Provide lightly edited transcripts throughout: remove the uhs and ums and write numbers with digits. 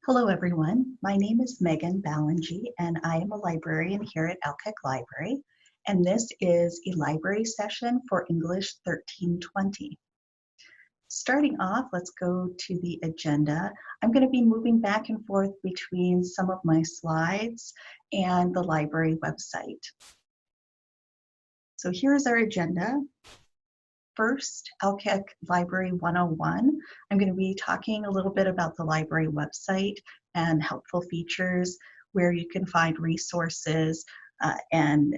Hello everyone, my name is Megan Ballingy and I am a librarian here at Alkek Library, and this is a library session for English 1320. Starting off, let's go to the agenda. I'm going to be moving back and forth between some of my slides and the library website. So here's our agenda. First, Alkek Library 101. I'm going to be talking a little bit about the library website and helpful features, where you can find resources and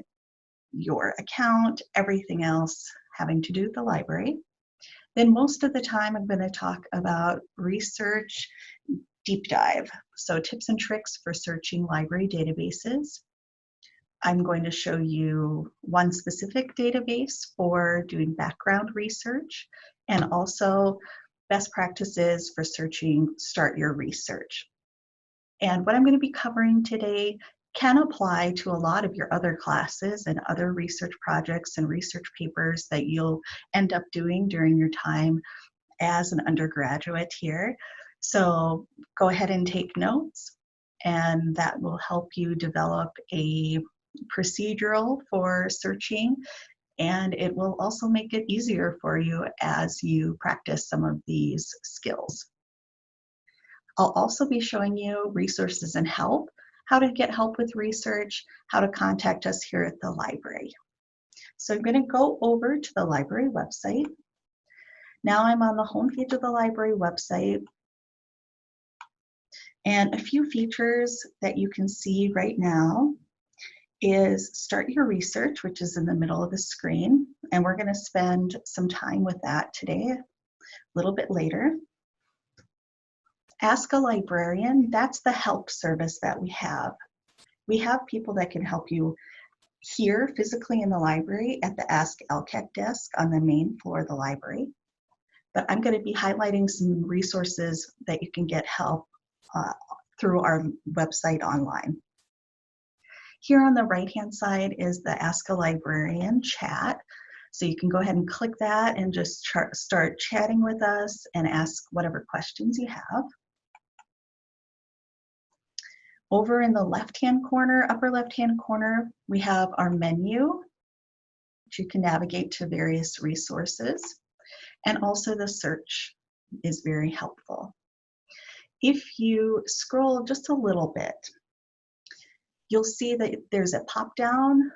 your account, everything else having to do with the library. Then most of the time I'm going to talk about research deep dive, so tips and tricks for searching library databases. I'm going to show you one specific database for doing background research, and also best practices for searching Start Your Research. And what I'm going to be covering today can apply to a lot of your other classes and other research projects and research papers that you'll end up doing during your time as an undergraduate here. So go ahead and take notes, and that will help you develop a procedural for searching, and it will also make it easier for you as you practice some of these skills. I'll also be showing you resources and help, how to get help with research, how to contact us here at the library. So I'm going to go over to the library website. Now I'm on the home page of the library website, and a few features that you can see right now is Start Your Research, which is in the middle of the screen, and we're going to spend some time with that today, a little bit later. Ask a Librarian, that's the help service that we have. We have people that can help you here physically in the library at the Ask Alkek desk on the main floor of the library, but I'm going to be highlighting some resources that you can get help through our website online. Here on the right-hand side is the Ask a Librarian chat. So you can go ahead and click that and just start chatting with us and ask whatever questions you have. Over in the left-hand corner, upper left-hand corner, we have our menu, which you can navigate to various resources. And also the search is very helpful. If you scroll just a little bit, you'll see that there's a pop-down,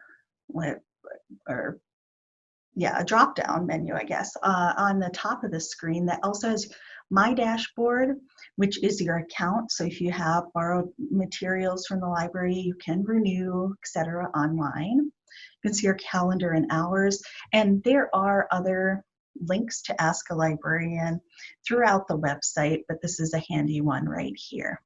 a drop-down menu, I guess, on the top of the screen that also has My Dashboard, which is your account. So if you have borrowed materials from the library, you can renew, etc. online. You can see your calendar and hours, and there are other links to Ask a Librarian throughout the website, but this is a handy one right here.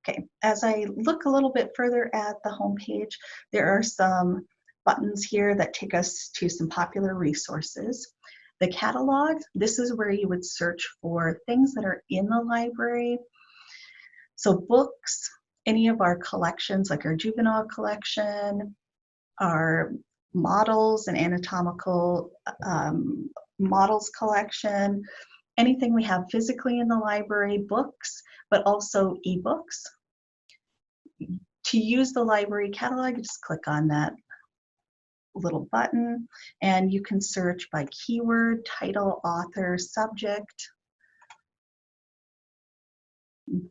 Okay, as I look a little bit further at the home page, there are some buttons here that take us to some popular resources. The catalog, this is where you would search for things that are in the library. So books, any of our collections, like our juvenile collection, our models and anatomical models collection, anything we have physically in the library, books, but also ebooks. To use the library catalog, just click on that little button, and you can search by keyword, title, author, subject.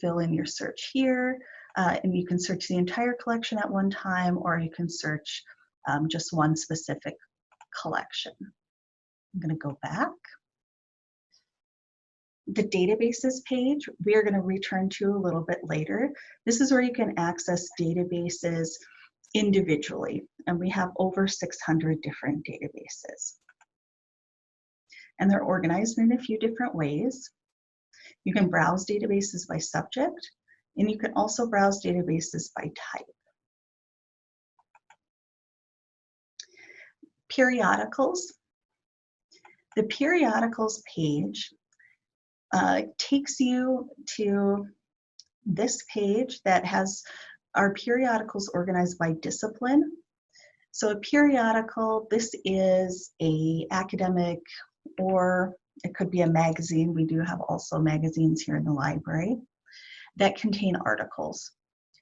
Fill in your search here, and you can search the entire collection at one time, or you can search just one specific collection. I'm going to go back. The databases page, we are going to return to a little bit later. This is where you can access databases individually, and we have over 600 different databases. And they're organized in a few different ways. You can browse databases by subject, and you can also browse databases by type. Periodicals. The periodicals page takes you to this page that has our periodicals organized by discipline. So a periodical, this is a academic, or it could be a magazine. We do have also magazines here in the library. that contain articles.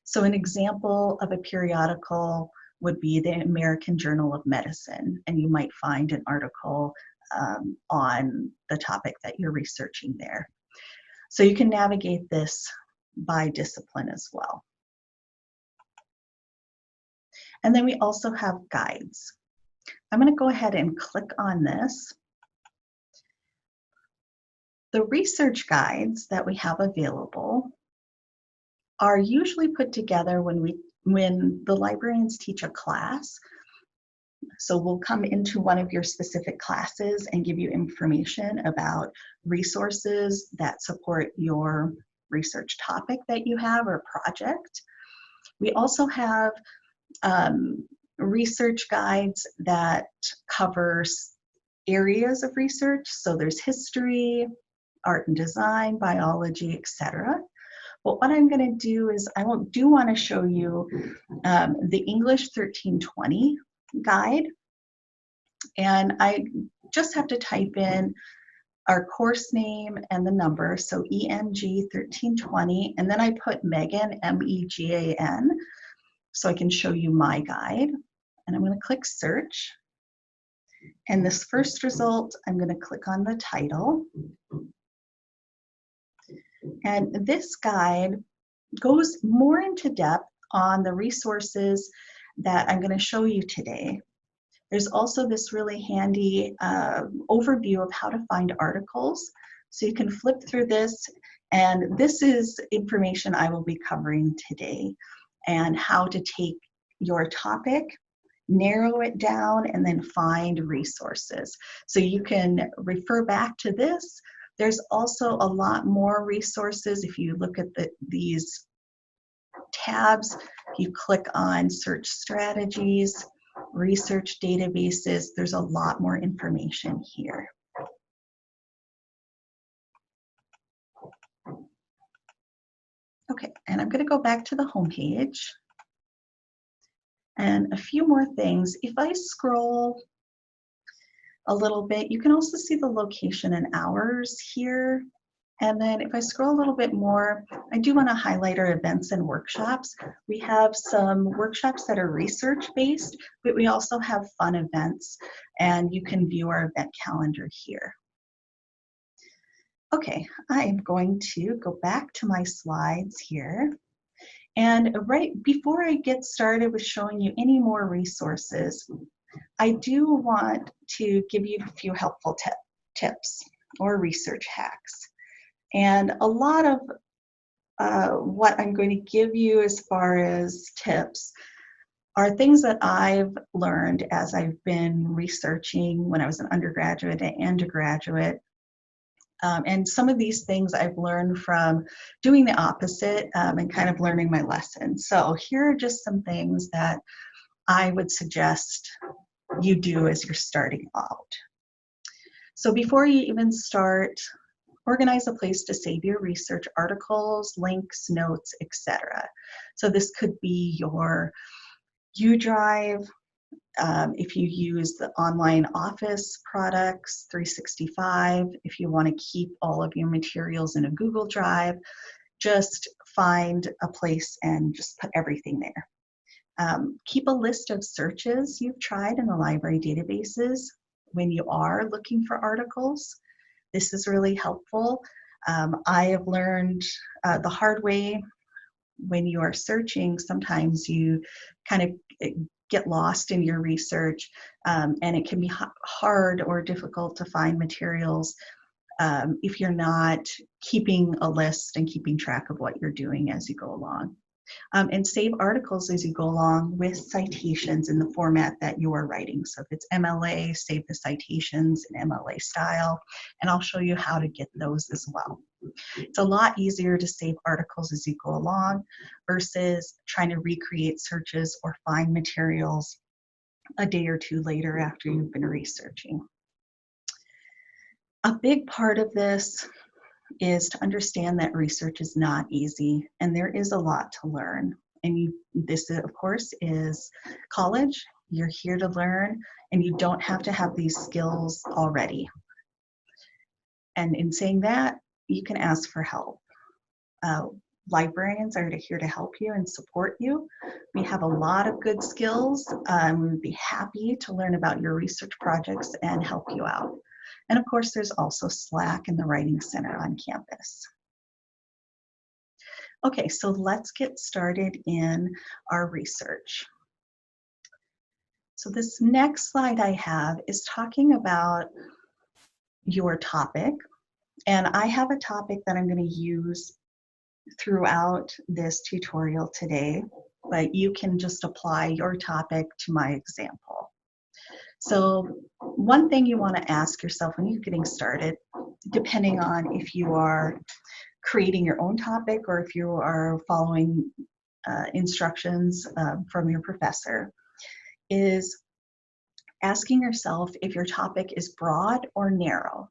So an example of a periodical would be the American Journal of Medicine, and you might find an article on the topic that you're researching there. So you can navigate this by discipline as well. And then we also have guides. I'm going to go ahead and click on this. The research guides that we have available are usually put together when the librarians teach a class. So we'll come into one of your specific classes and give you information about resources that support your research topic that you have or project. We also have research guides that covers areas of research. So there's history, art and design, biology, etc. But what I'm going to do is I do want to show you the English 1320 guide. And I just have to type in our course name and the number, so ENG 1320, and then I put Megan, M-E-G-A-N, so I can show you my guide. And I'm going to click search. And this first result, I'm going to click on the title. And this guide goes more into depth on the resources that I'm going to show you today. There's also this really handy overview of how to find articles. So you can flip through this, and this is information I will be covering today, and how to take your topic, narrow it down, and then find resources. So you can refer back to this. There's also a lot more resources. If you look at these tabs, you click on search strategies, research databases, there's a lot more information here. Okay, and I'm going to go back to the home page. And a few more things. If I scroll a little bit, you can also see the location and hours here. And then if I scroll a little bit more, I do want to highlight our events and workshops. We have some workshops that are research-based, but we also have fun events, and you can view our event calendar here. Okay, I am going to go back to my slides here. And right before I get started with showing you any more resources, I do want to give you a few helpful tips or research hacks. And a lot of what I'm going to give you as far as tips are things that I've learned as I've been researching when I was an undergraduate and a graduate. And some of these things I've learned from doing the opposite and kind of learning my lesson. So here are just some things that I would suggest you do as you're starting out. So before you even start, organize a place to save your research articles, links, notes, etc. So this could be your U Drive, if you use the online office products, 365, if you want to keep all of your materials in a Google Drive, just find a place and just put everything there. Keep a list of searches you've tried in the library databases when you are looking for articles. This is really helpful. I have learned the hard way when you are searching, sometimes you kind of get lost in your research, and it can be hard or difficult to find materials if you're not keeping a list and keeping track of what you're doing as you go along. And save articles as you go along with citations in the format that you are writing. So if it's MLA, save the citations in MLA style, and I'll show you how to get those as well. It's a lot easier to save articles as you go along versus trying to recreate searches or find materials a day or two later after you've been researching. A big part of this is to understand that research is not easy, and there is a lot to learn. And this, of course, is college. You're here to learn, and you don't have to have these skills already. And in saying that, you can ask for help. librarians are here to help you and support you. We have a lot of good skills. We would be happy to learn about your research projects and help you out. And of course, there's also Slack and the Writing Center on campus. Okay, so let's get started in our research. So this next slide I have is talking about your topic. And I have a topic that I'm going to use throughout this tutorial today, but you can just apply your topic to my example. So one thing you want to ask yourself when you're getting started, depending on if you are creating your own topic or if you are following instructions from your professor, is asking yourself if your topic is broad or narrow.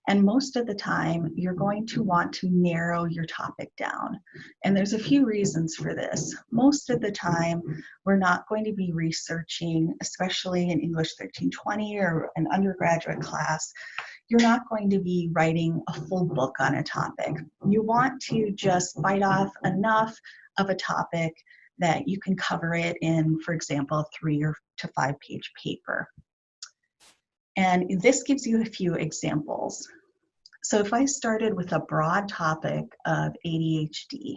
And most of the time, you're going to want to narrow your topic down. And there's a few reasons for this. Most of the time, we're not going to be researching, especially in English 1320 or an undergraduate class, you're not going to be writing a full book on a topic. You want to just bite off enough of a topic that you can cover it in, for example, a 3 to 5 page paper. And this gives you a few examples. So if I started with a broad topic of ADHD,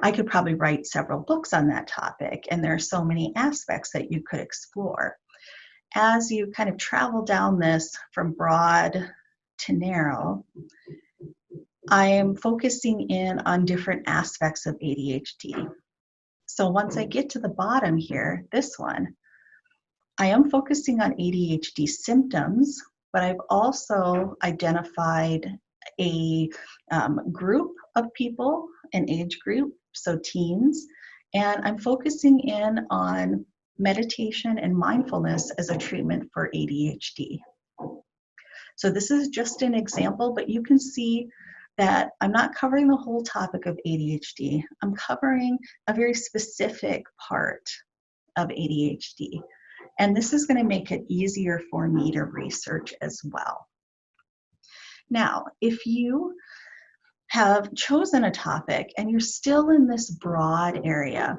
I could probably write several books on that topic, and there are so many aspects that you could explore. As you kind of travel down this from broad to narrow, I am focusing in on different aspects of ADHD. So once I get to the bottom here, this one, I am focusing on ADHD symptoms, but I've also identified a group of people, an age group, so teens, and I'm focusing in on meditation and mindfulness as a treatment for ADHD. So this is just an example, but you can see that I'm not covering the whole topic of ADHD. I'm covering a very specific part of ADHD. And this is going to make it easier for me to research as well. Now, if you have chosen a topic and you're still in this broad area,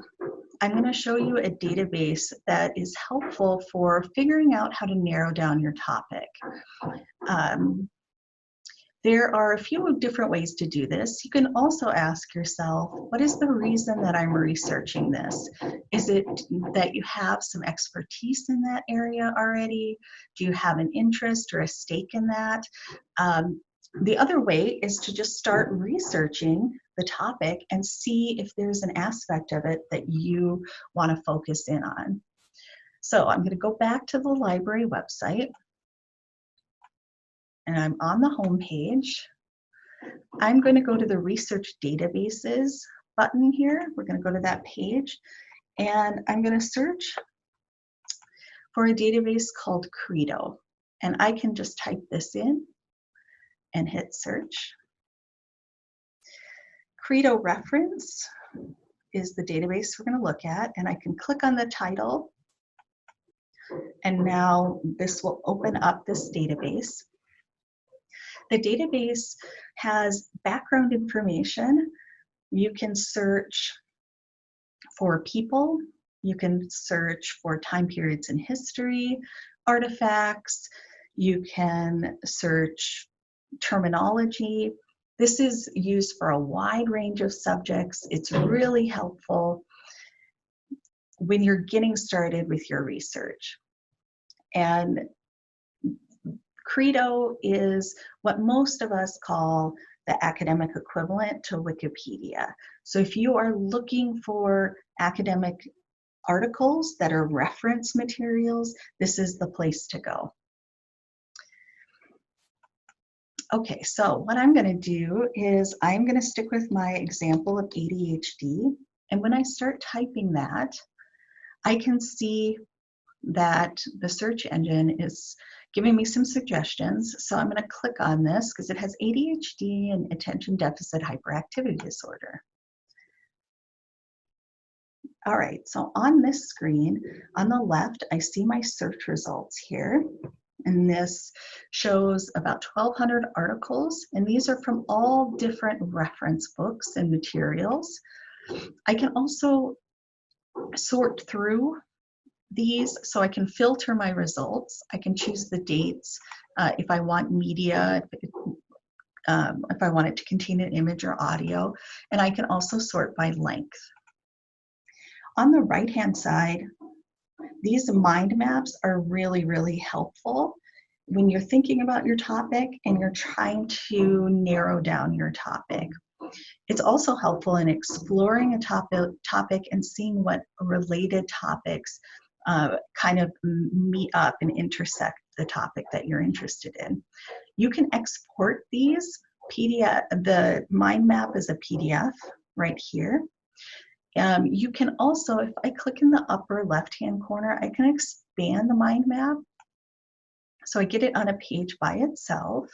I'm going to show you a database that is helpful for figuring out how to narrow down your topic. There are a few different ways to do this. You can also ask yourself, what is the reason that I'm researching this? Is it that you have some expertise in that area already? Do you have an interest or a stake in that? The other way is to just start researching the topic and see if there's an aspect of it that you want to focus in on. So I'm going to go back to the library website. And I'm on the home page. I'm going to go to the Research Databases button here. We're going to go to that page, and I'm going to search for a database called Credo. And I can just type this in and hit search. Credo Reference is the database we're going to look at, and I can click on the title, and now this will open up this database. The database has background information. You can search for people. You can search for time periods in history, artifacts. You can search terminology. This is used for a wide range of subjects. It's really helpful when you're getting started with your research. And Credo is what most of us call the academic equivalent to Wikipedia. So if you are looking for academic articles that are reference materials, this is the place to go. Okay, so what I'm going to do is I'm going to stick with my example of ADHD. And when I start typing that, I can see that the search engine is giving me some suggestions. So I'm going to click on this because it has ADHD and attention deficit hyperactivity disorder. All right, so on this screen, on the left, I see my search results here. And this shows about 1,200 articles, and these are from all different reference books and materials. I can also sort through these so I can filter my results. I can choose the dates if I want media, if I want it to contain an image or audio, and I can also sort by length. On the right-hand side, these mind maps are really, really helpful when you're thinking about your topic and you're trying to narrow down your topic. It's also helpful in exploring a topic and seeing what related topics kind of meet up and intersect the topic that you're interested in. You can export these PDF. The mind map is a PDF right here. You can also, if I click in the upper left-hand corner, I can expand the mind map. So I get it on a page by itself.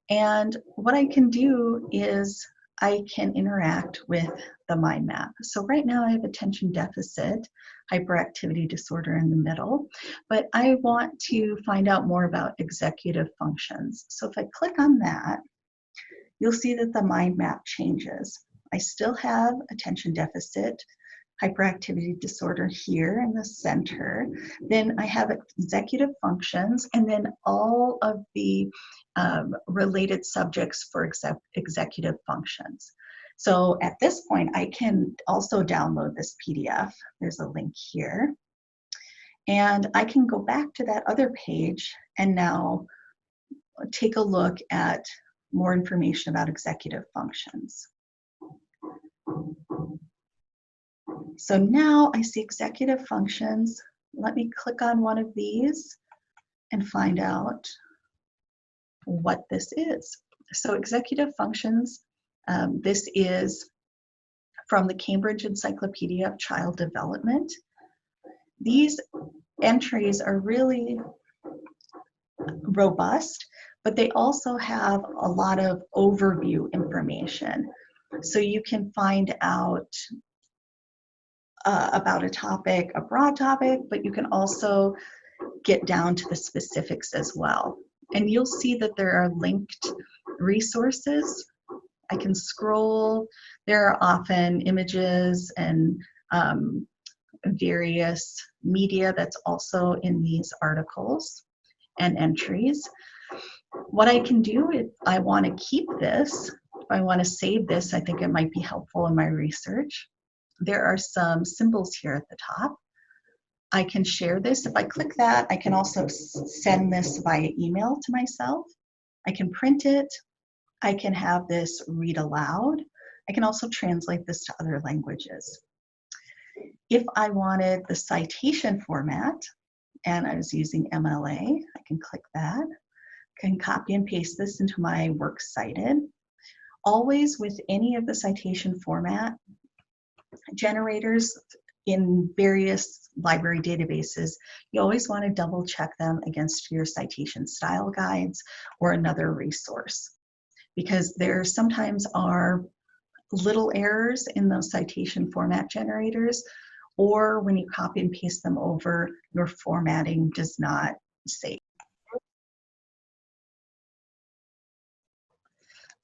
And what I can do is I can interact with the mind map. So right now I have attention deficit hyperactivity disorder in the middle, but I want to find out more about executive functions. So if I click on that, you'll see that the mind map changes. I still have attention deficit hyperactivity disorder here in the center. Then I have executive functions, and then all of the related subjects for executive functions. So at this point, I can also download this PDF. There's a link here. And I can go back to that other page and now take a look at more information about executive functions. So now I see executive functions. Let me click on one of these and find out what this is. So executive functions, this is from the Cambridge Encyclopedia of Child Development. These entries are really robust, but they also have a lot of overview information. So you can find out about a topic, a broad topic, but you can also get down to the specifics as well. And you'll see that there are linked resources. I can scroll. There are often images and various media that's also in these articles and entries. What I can do if I want to keep this, if I want to save this, I think it might be helpful in my research. There are some symbols here at the top. I can share this. If I click that, I can also send this via email to myself. I can print it. I can have this read aloud. I can also translate this to other languages. If I wanted the citation format, and I was using MLA, I can click that. I can copy and paste this into my works cited. Always with any of the citation format generators in various library databases, you always want to double check them against your citation style guides or another resource, because there sometimes are little errors in those citation format generators, or when you copy and paste them over, your formatting does not save.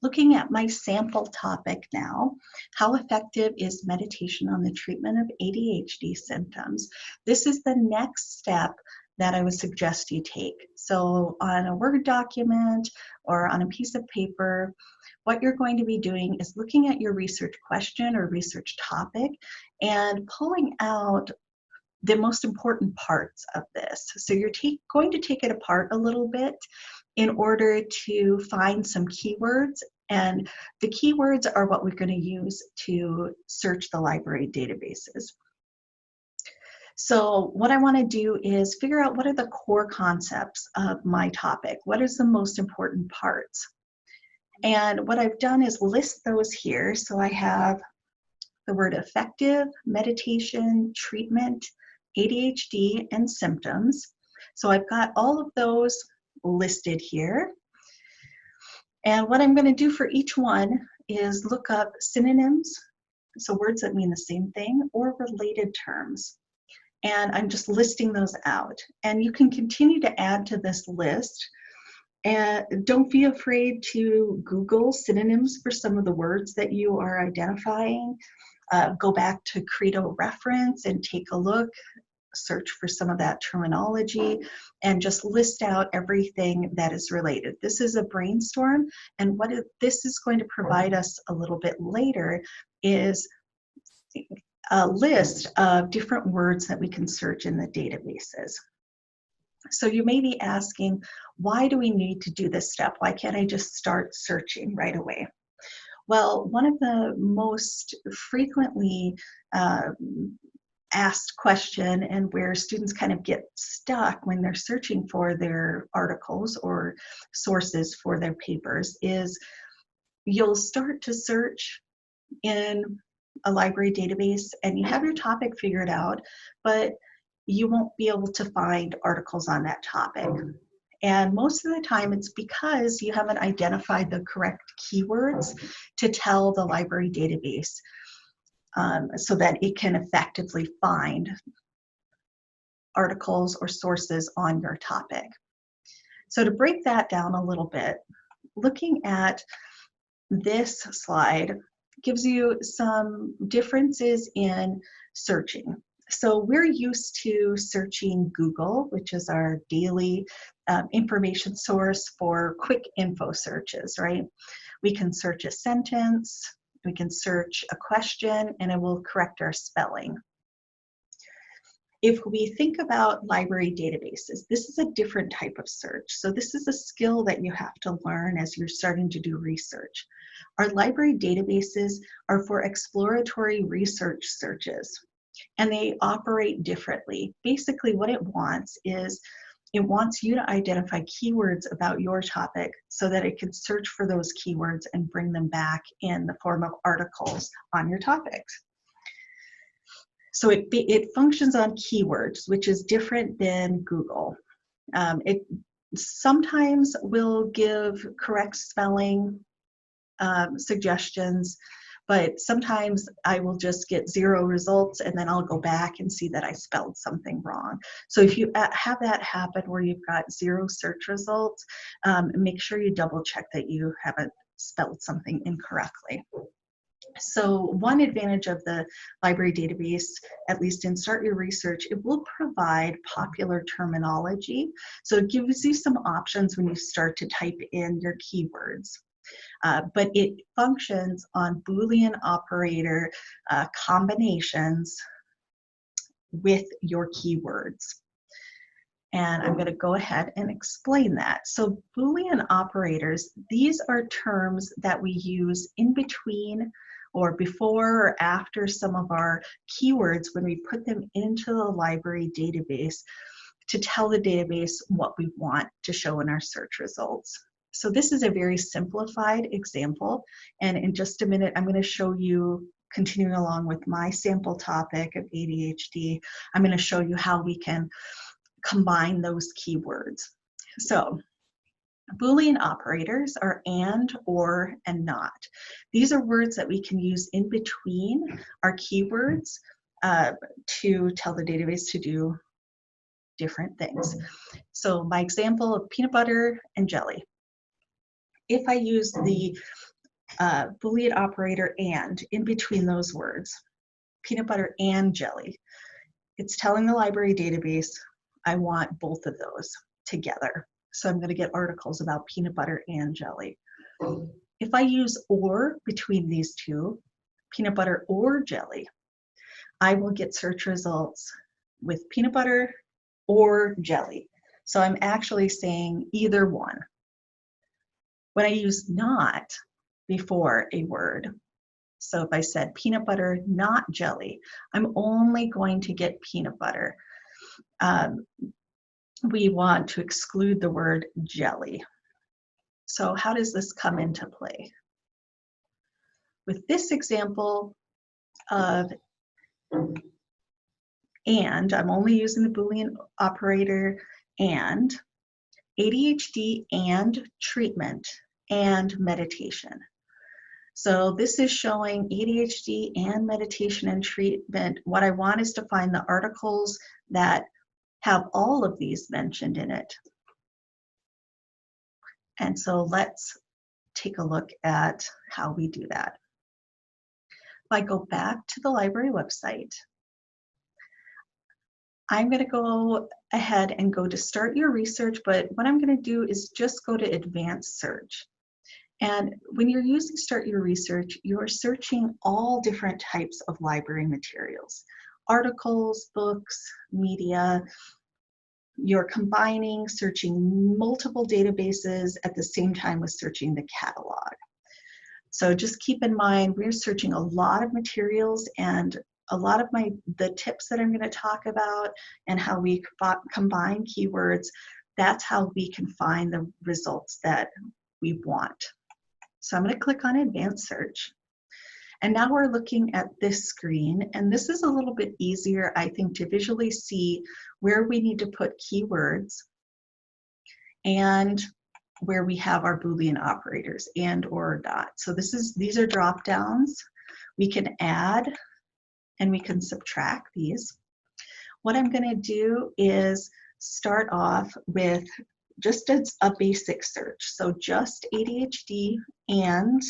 Looking at my sample topic now, how effective is meditation on the treatment of ADHD symptoms? This is the next step that I would suggest you take. So on a Word document or on a piece of paper, what you're going to be doing is looking at your research question or research topic and pulling out the most important parts of this. So you're going to take it apart a little bit in order to find some keywords, and the keywords are what we're going to use to search the library databases. So what I want to do is figure out what are the core concepts of my topic. What is the most important parts? And what I've done is list those here. So I have the word effective, meditation, treatment, ADHD, and symptoms. So I've got all of those listed here. And what I'm going to do for each one is look up synonyms, so words that mean the same thing, or related terms. And I'm just listing those out. And you can continue to add to this list. And don't be afraid to Google synonyms for some of the words that you are identifying. Go back to Credo reference and take a look, search for some of that terminology, and just list out everything that is related. This is a brainstorm, and what this is going to provide us a little bit later is a list of different words that we can search in the databases. So you may be asking, why do we need to do this step? Why can't I just start searching right away? Well, one of the most frequently asked question, and where students kind of get stuck when they're searching for their articles or sources for their papers, is you'll start to search in a library database and you have your topic figured out, but you won't be able to find articles on that topic. And most of the time it's because you haven't identified the correct keywords to tell the library database so that it can effectively find articles or sources on your topic. So to break that down a little bit, looking at this slide gives you some differences in searching. So we're used to searching Google, which is our daily information source for quick info searches, right? We can search a sentence, we can search a question, and it will correct our spelling. If we think about library databases, this is a different type of search. So this is a skill that you have to learn as you're starting to do research. Our library databases are for exploratory research searches, and they operate differently. Basically, what it wants is it wants you to identify keywords about your topic so that it can search for those keywords and bring them back in the form of articles on your topics. So it functions on keywords, which is different than Google. It sometimes will give correct spelling suggestions, but sometimes I will just get 0 results and then I'll go back and see that I spelled something wrong. So if you have that happen where you've got 0 search results, make sure you double check that you haven't spelled something incorrectly. So one advantage of the library database, at least in Start Your Research, it will provide popular terminology. So it gives you some options when you start to type in your keywords. But it functions on Boolean operator combinations with your keywords. And I'm going to go ahead and explain that. So Boolean operators, these are terms that we use in between or before or after some of our keywords when we put them into the library database to tell the database what we want to show in our search results. So this is a very simplified example, and in just a minute I'm going to show you, continuing along with my sample topic of ADHD, I'm going to show you how we can combine those keywords. So Boolean operators are and, or, and not. These are words that we can use in between our keywords to tell the database to do different things. So my example of peanut butter and jelly. If I use the Boolean operator and in between those words, peanut butter and jelly, it's telling the library database, I want both of those together. So I'm going to get articles about peanut butter and jelly. If I use or between these two, peanut butter or jelly, I will get search results with peanut butter or jelly. So I'm actually saying either one. When I use not before a word, so if I said peanut butter, not jelly, I'm only going to get peanut butter. We want to exclude the word jelly. So how does this come into play? With this example of and, I'm only using the Boolean operator and, ADHD and treatment and meditation. So this is showing ADHD and meditation and treatment. What I want is to find the articles that have all of these mentioned in it. And so let's take a look at how we do that. If I go back to the library website, I'm going to go ahead and go to start your research, but what I'm going to do is just go to advanced search. And when you're using start your research, you're searching all different types of library materials, articles, books, media. You're combining, searching multiple databases at the same time with searching the catalog. So just keep in mind, we're searching a lot of materials, and a lot of the tips that I'm going to talk about and how we combine keywords, that's how we can find the results that we want. So I'm going to click on advanced search. And now we're looking at this screen, and this is a little bit easier, I think, to visually see where we need to put keywords and where we have our Boolean operators and or dot. So these are drop downs. We can add and we can subtract these. What I'm going to do is start off with just a basic search. So just ADHD and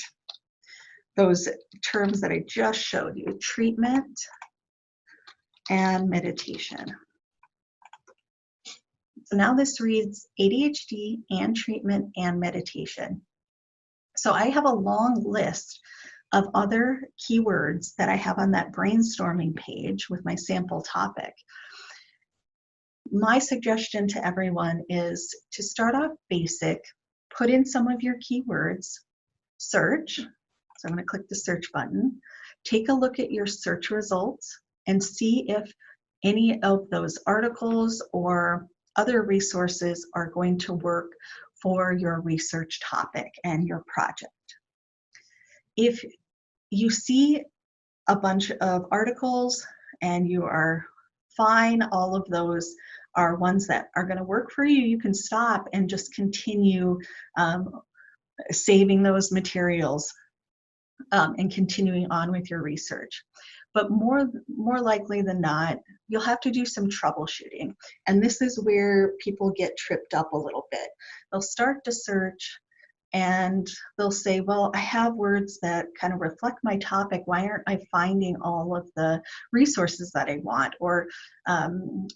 those terms that I just showed you, treatment and meditation. So now this reads ADHD and treatment and meditation. So I have a long list of other keywords that I have on that brainstorming page with my sample topic. My suggestion to everyone is to start off basic, put in some of your keywords, search. So I'm going to click the search button. Take a look at your search results and see if any of those articles or other resources are going to work for your research topic and your project. If you see a bunch of articles and you are fine, all of those are ones that are going to work for you, you can stop and just continue saving those materials and continuing on with your research. But more likely than not, you'll have to do some troubleshooting. And this is where people get tripped up a little bit. They'll start to search and they'll say, well, I have words that kind of reflect my topic. Why aren't I finding all of the resources that I want, or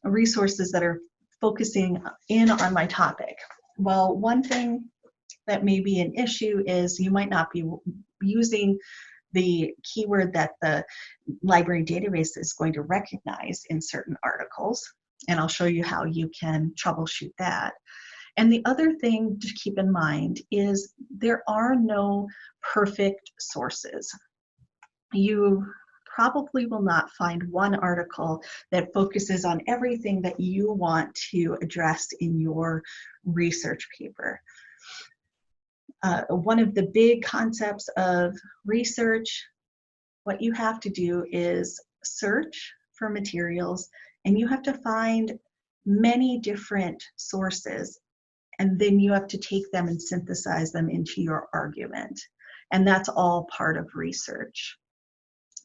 resources that are focusing in on my topic? Well, one thing that may be an issue is you might not be using the keyword that the library database is going to recognize in certain articles. And I'll show you how you can troubleshoot that. And the other thing to keep in mind is there are no perfect sources. You probably will not find one article that focuses on everything that you want to address in your research paper. One of the big concepts of research, what you have to do is search for materials, and you have to find many different sources, and then you have to take them and synthesize them into your argument. And that's all part of research.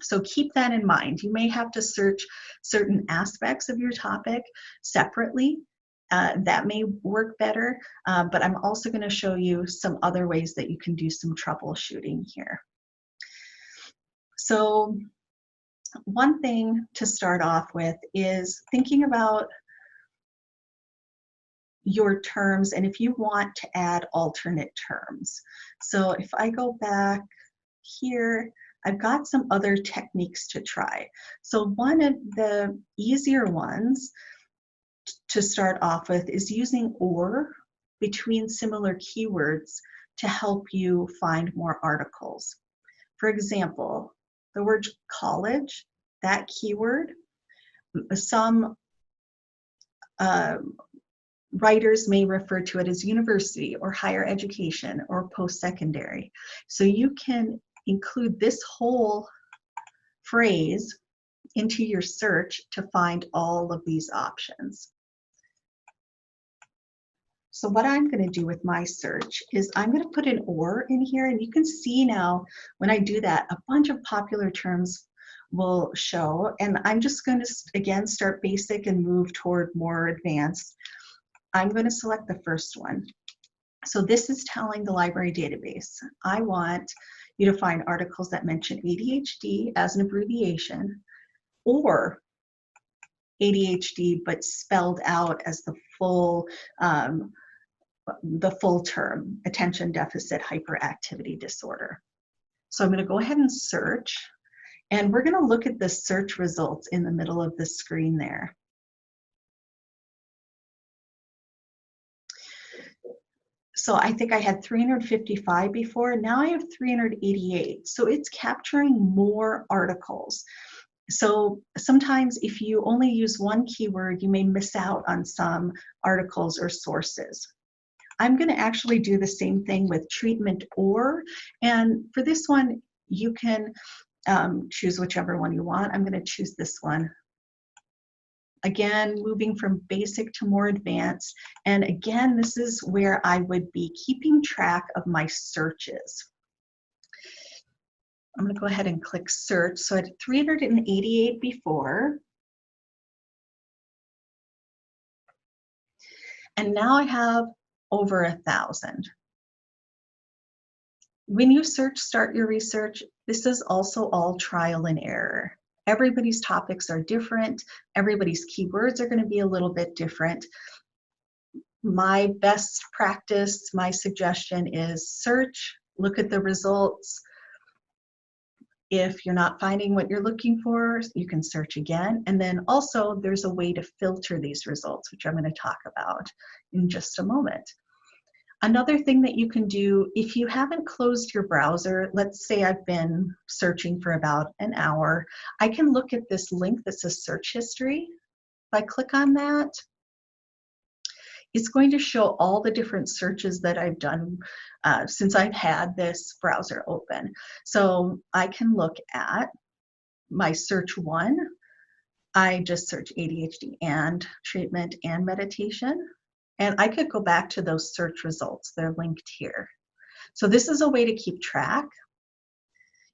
So keep that in mind. You may have to search certain aspects of your topic separately. That may work better, but I'm also going to show you some other ways that you can do some troubleshooting here. So one thing to start off with is thinking about your terms and if you want to add alternate terms. So if I go back here, I've got some other techniques to try. So one of the easier ones to start off with is using or between similar keywords to help you find more articles. For example, the word college, that keyword, some writers may refer to it as university or higher education or post-secondary. So you can include this whole phrase into your search to find all of these options. So what I'm going to do with my search is I'm going to put an or in here, and you can see now when I do that, a bunch of popular terms will show, and I'm just going to again start basic and move toward more advanced. I'm going to select the first one. So this is telling the library database, I want you to find articles that mention ADHD as an abbreviation, or ADHD but spelled out as the full term, attention deficit hyperactivity disorder. So I'm going to go ahead and search, and we're going to look at the search results in the middle of the screen there. So I think I had 355 before, now I have 388. So it's capturing more articles. So sometimes if you only use one keyword, you may miss out on some articles or sources. I'm going to actually do the same thing with treatment or, and for this one, you can choose whichever one you want. I'm going to choose this one. Again, moving from basic to more advanced. And again, this is where I would be keeping track of my searches. I'm going to go ahead and click search. So I had 388 before. And now I have over 1,000. When you search, start your research, this is also all trial and error. Everybody's topics are different. Everybody's keywords are going to be a little bit different. My best practice, my suggestion is search, look at the results. If you're not finding what you're looking for, you can search again. And then also there's a way to filter these results, which I'm going to talk about in just a moment. Another thing that you can do, if you haven't closed your browser, let's say I've been searching for about an hour, I can look at this link that says search history. If I click on that, it's going to show all the different searches that I've done since I've had this browser open. So I can look at my search one. I just searched ADHD and treatment and meditation. And I could go back to those search results. They're linked here. So this is a way to keep track.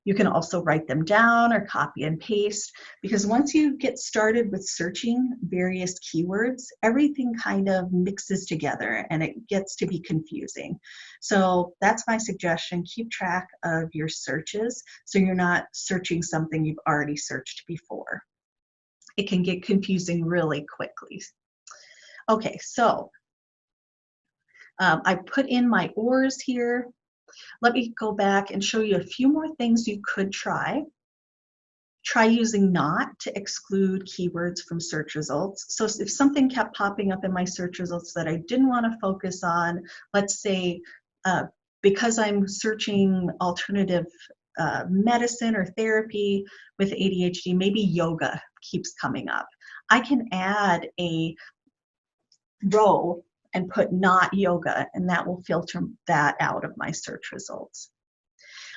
You can also write them down or copy and paste, because once you get started with searching various keywords, everything kind of mixes together and it gets to be confusing. So that's my suggestion. Keep track of your searches so you're not searching something you've already searched before. It can get confusing really quickly. Okay, so I put in my ORs here. Let me go back and show you a few more things you could try. Try using not to exclude keywords from search results. So if something kept popping up in my search results that I didn't want to focus on, let's say because I'm searching alternative medicine or therapy with ADHD, maybe yoga keeps coming up. I can add a row and put not yoga, and that will filter that out of my search results.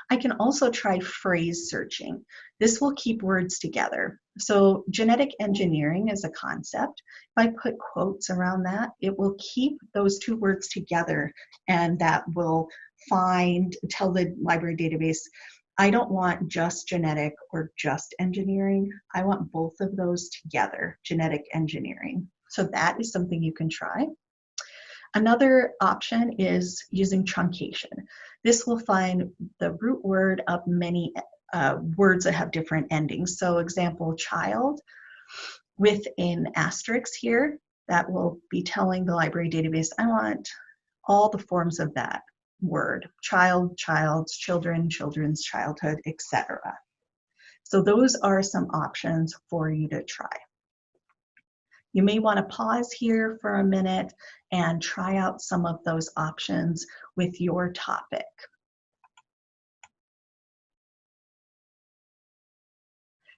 I can also try phrase searching. This will keep words together. So genetic engineering is a concept. If I put quotes around that, it will keep those two words together, and that will tell the library database, I don't want just genetic or just engineering. I want both of those together, genetic engineering. So that is something you can try. Another option is using truncation. This will find the root word of many words that have different endings. So example, child with an asterisk here, that will be telling the library database, I want all the forms of that word, child, child's, children, children's, childhood, etc. So those are some options for you to try. You may want to pause here for a minute and try out some of those options with your topic.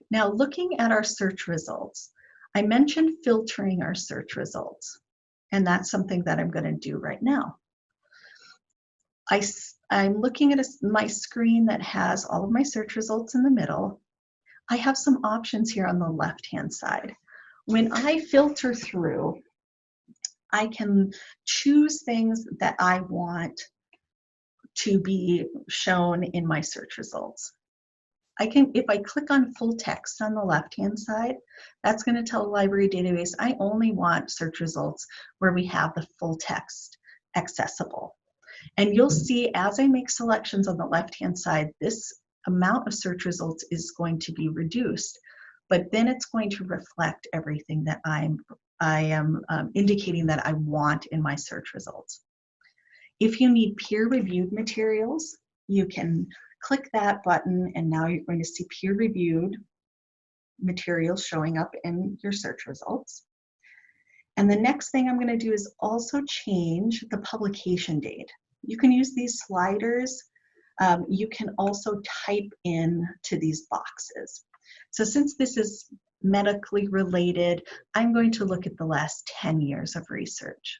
Now, looking at our search results, I mentioned filtering our search results, and that's something that I'm going to do right now. I'm looking at my screen that has all of my search results in the middle. I have some options here on the left-hand side. When I filter through, I can choose things that I want to be shown in my search results. If I click on full text on the left-hand side, that's going to tell the library database I only want search results where we have the full text accessible. And you'll see as I make selections on the left-hand side, this amount of search results is going to be reduced, but then it's going to reflect everything that I am indicating that I want in my search results. If you need peer-reviewed materials, you can click that button, and now you're going to see peer-reviewed materials showing up in your search results. And the next thing I'm going to do is also change the publication date. You can use these sliders. You can also type in to these boxes. So since this is medically related, I'm going to look at the last 10 years of research.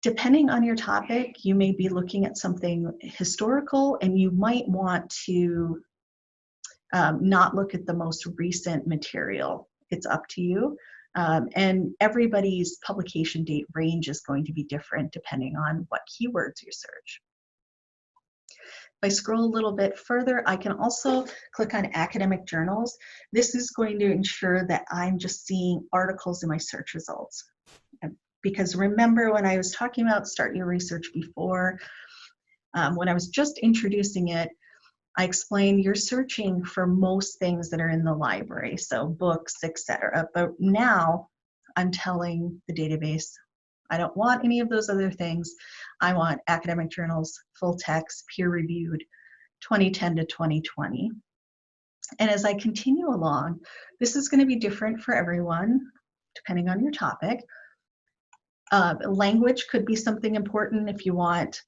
Depending on your topic, you may be looking at something historical, and you might want to not look at the most recent material. It's up to you. And everybody's publication date range is going to be different depending on what keywords you search. If I scroll a little bit further, I can also click on academic journals. This is going to ensure that I'm just seeing articles in my search results. Because remember when I was talking about start your research before, when I was just introducing it, I explained you're searching for most things that are in the library, so books, etc. But now I'm telling the database, I don't want any of those other things. I want academic journals, full text, peer-reviewed, 2010 to 2020. And as I continue along, this is going to be different for everyone, depending on your topic. Language could be something important if you want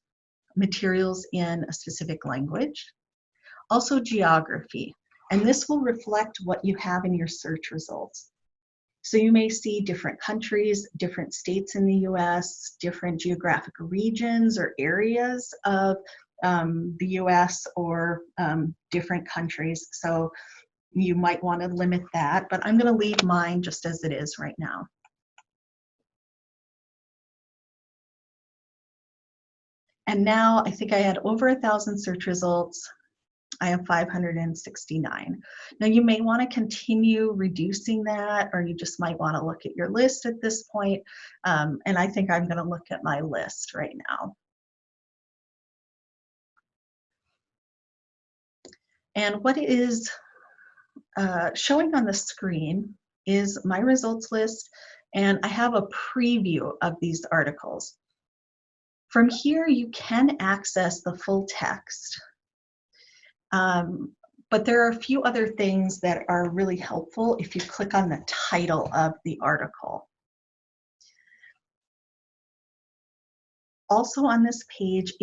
materials in a specific language. Also geography, and this will reflect what you have in your search results. So you may see different countries, different states in the US, different geographic regions or areas of the US or different countries. So you might want to limit that, but I'm going to leave mine just as it is right now. And now I think I had over 1,000 search results. I have 569. Now you may want to continue reducing that, or you just might want to look at your list at this point. And I think I'm going to look at my list right now. And what is showing on the screen is my results list, and I have a preview of these articles. From here, you can access the full text. But there are a few other things that are really helpful if you click on the title of the article. Also on this page,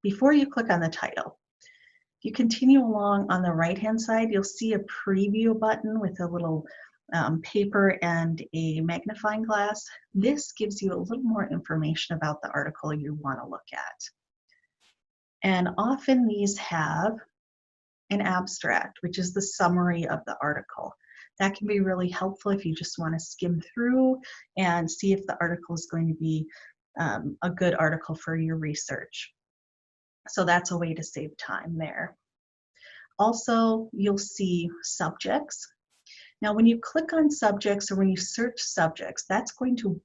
before you click on the title, if you continue along on the right-hand side, you'll see a preview button with a little paper and a magnifying glass. This gives you a little more information about the article you want to look at. And often these have an abstract, which is the summary of the article. That can be really helpful if you just want to skim through and see if the article is going to be a good article for your research. So that's a way to save time there. Also, you'll see subjects. Now, when you click on subjects or when you search subjects, that's going to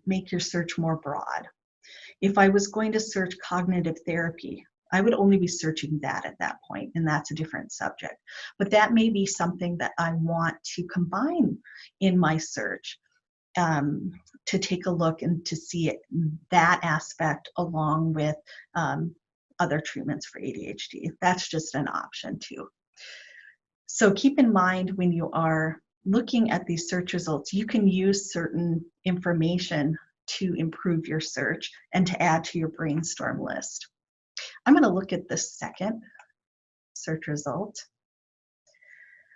make your search more broad. If I was going to search cognitive therapy, I would only be searching that at that point, and that's a different subject. But that may be something that I want to combine in my search to take a look and to see that aspect along with other treatments for ADHD. That's just an option too. So keep in mind when you are looking at these search results, you can use certain information to improve your search and to add to your brainstorm list. I'm going to look at the second search result.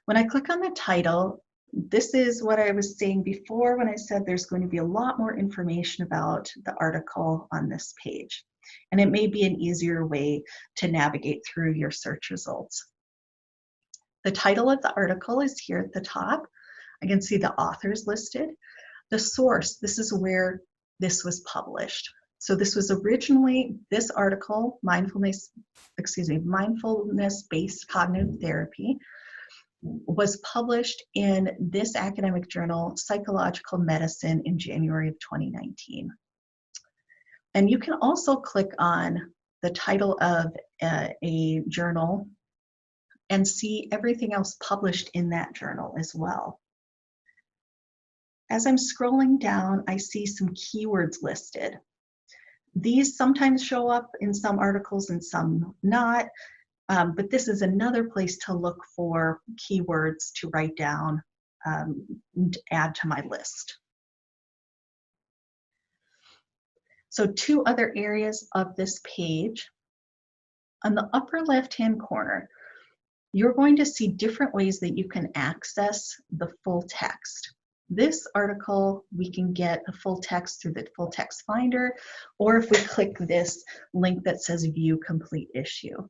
When I click on the title, this is what I was saying before when I said there's going to be a lot more information about the article on this page. And it may be an easier way to navigate through your search results. The title of the article is here at the top. I can see the authors listed. The source, this is where this was published. So this was originally, this article, mindfulness-based cognitive therapy, was published in this academic journal, Psychological Medicine, in January of 2019. And you can also click on the title of a journal and see everything else published in that journal as well. As I'm scrolling down, I see some keywords listed. These sometimes show up in some articles and some not, but this is another place to look for keywords to write down and add to my list. So two other areas of this page. On the upper left-hand corner, you're going to see different ways that you can access the full text. This article, we can get a full text through the full text finder, or if we click this link that says view complete issue.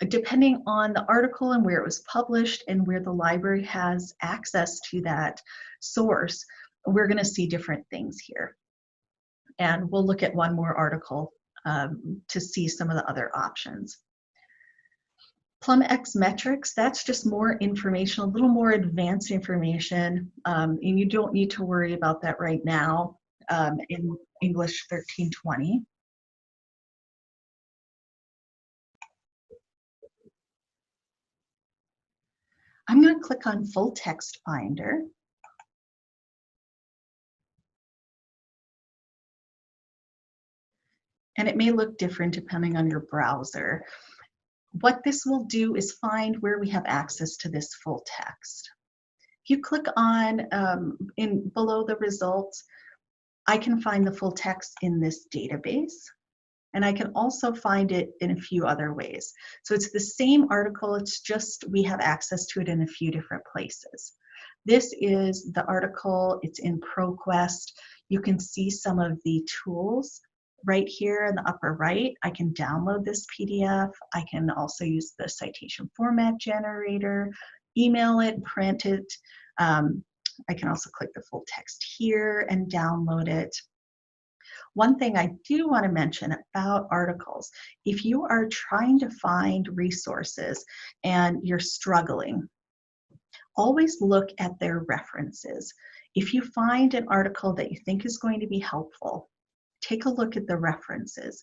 Depending on the article and where it was published and where the library has access to that source, we're going to see different things here. And we'll look at one more article to see some of the other options. PlumX metrics, that's just more information, a little more advanced information, and you don't need to worry about that right now in English 1320. I'm going to click on Full Text Finder. And it may look different depending on your browser. What this will do is find where we have access to this full text. If you click on below the results, I can find the full text in this database, and I can also find it in a few other ways. So it's the same article, it's just we have access to it in a few different places. This is the article, it's in ProQuest. You can see some of the tools right here in the upper right. I can download this PDF. I can also use the citation format generator, email it, print it. I can also click the full text here and download it. One thing I do want to mention about articles, if you are trying to find resources and you're struggling, always look at their references. If you find an article that you think is going to be helpful, take a look at the references.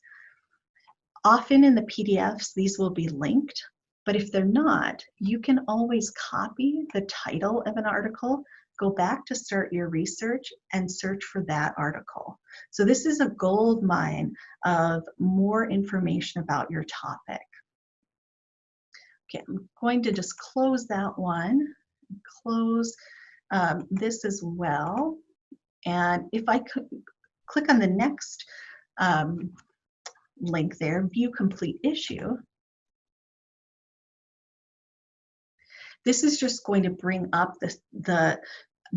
Often in the PDFs, these will be linked, but if they're not, you can always copy the title of an article, go back to start your research and search for that article. So this is a gold mine of more information about your topic. Okay, I'm going to just close that one, close this as well. And if I could click on the next link there, view complete issue. This is just going to bring up the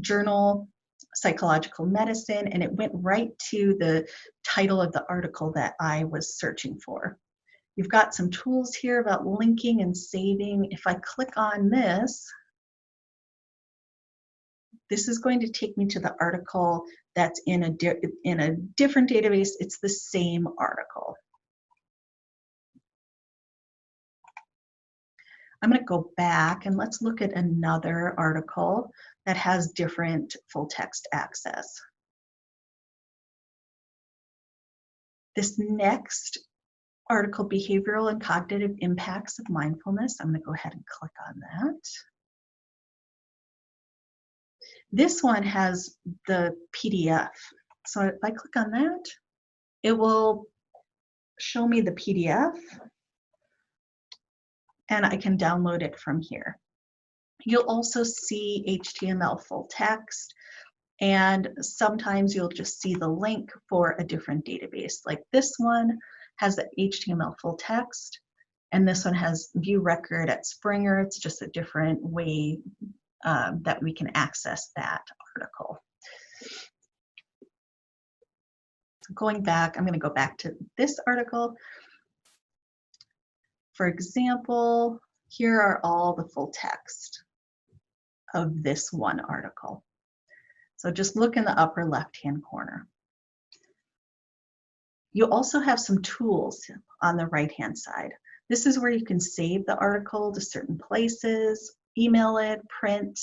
journal Psychological Medicine, and it went right to the title of the article that I was searching for. You've got some tools here about linking and saving. If I click on this, this is going to take me to the article that's in a different database. It's the same article. I'm going to go back and let's look at another article that has different full text access. This next article, Behavioral and Cognitive Impacts of Mindfulness, I'm going to go ahead and click on that. This one has the PDF. So if I click on that, it will show me the PDF, and I can download it from here. You'll also see HTML full text, and sometimes you'll just see the link for a different database. Like this one has the HTML full text, and this one has view record at Springer. It's just a different way that we can access that article. So going back, I'm going to go back to this article. For example, here are all the full text of this one article. So just look in the upper left-hand corner. You also have some tools on the right-hand side. This is where you can save the article to certain places, email it, print.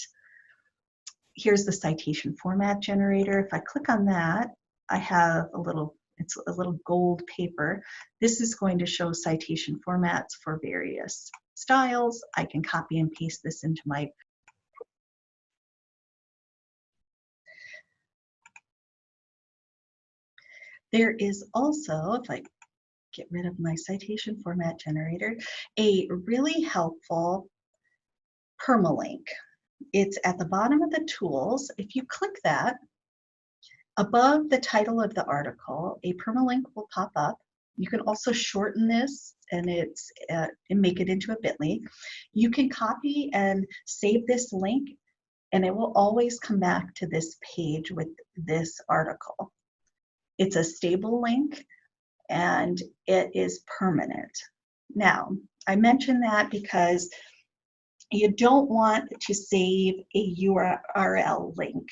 Here's the citation format generator. If I click on that, I have it's a little gold paper. This is going to show citation formats for various styles. I can copy and paste this into my There is also, if I get rid of my citation format generator, a really helpful permalink. It's at the bottom of the tools. If you click that, above the title of the article, a permalink will pop up. You can also shorten this and make it into a bit.ly. You can copy and save this link, and it will always come back to this page with this article. It's a stable link, and it is permanent. Now, I mention that because you don't want to save a URL link,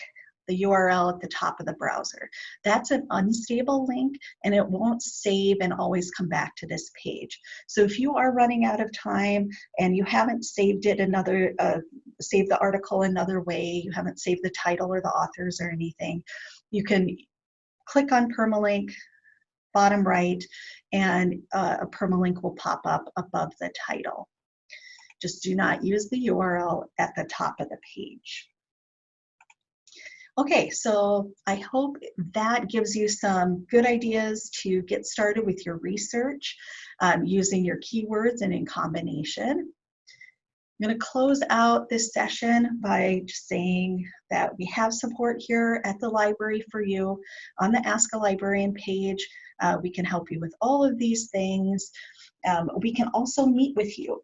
the URL at the top of the browser. That's an unstable link, and it won't save and always come back to this page. So if you are running out of time and you haven't saved it saved the article another way, you haven't saved the title or the authors or anything, you can click on permalink, bottom right, and a permalink will pop up above the title. Just do not use the URL at the top of the page. Okay, so I hope that gives you some good ideas to get started with your research using your keywords and in combination. I'm going to close out this session by just saying that we have support here at the library for you. On the Ask a Librarian page, we can help you with all of these things. We can also meet with you.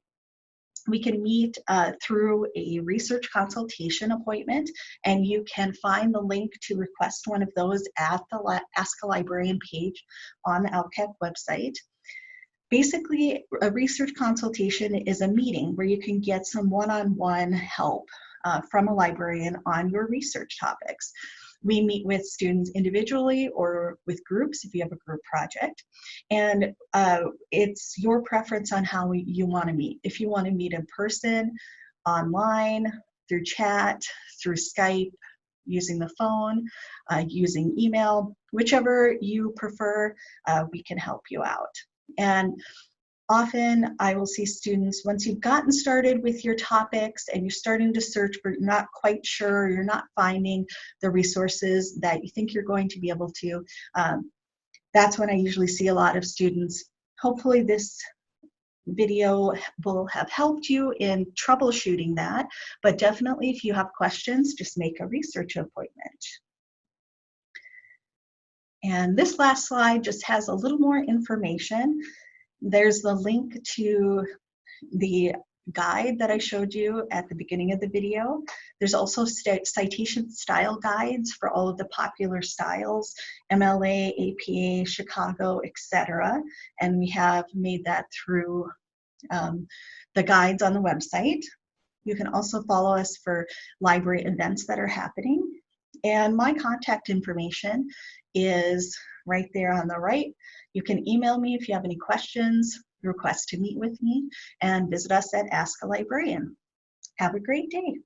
We can meet through a research consultation appointment, and you can find the link to request one of those at the Ask a Librarian page on the LCAC website. Basically, a research consultation is a meeting where you can get some one-on-one help from a librarian on your research topics. We meet with students individually or with groups if you have a group project. And it's your preference on how you want to meet. If you want to meet in person, online, through chat, through Skype, using the phone, using email, whichever you prefer, we can help you out. And often I will see students, once you've gotten started with your topics and you're starting to search but you're not quite sure, you're not finding the resources that you think you're going to be able to, that's when I usually see a lot of students. Hopefully this video will have helped you in troubleshooting that, but definitely if you have questions, just make a research appointment. And this last slide just has a little more information. There's the link to the guide that I showed you at the beginning of the video. There's also citation style guides for all of the popular styles, MLA, APA, Chicago, etc. And we have made that through the guides on the website. You can also follow us for library events that are happening. And my contact information is right there on the right. You can email me if you have any questions, request to meet with me, and visit us at Ask a Librarian. Have a great day.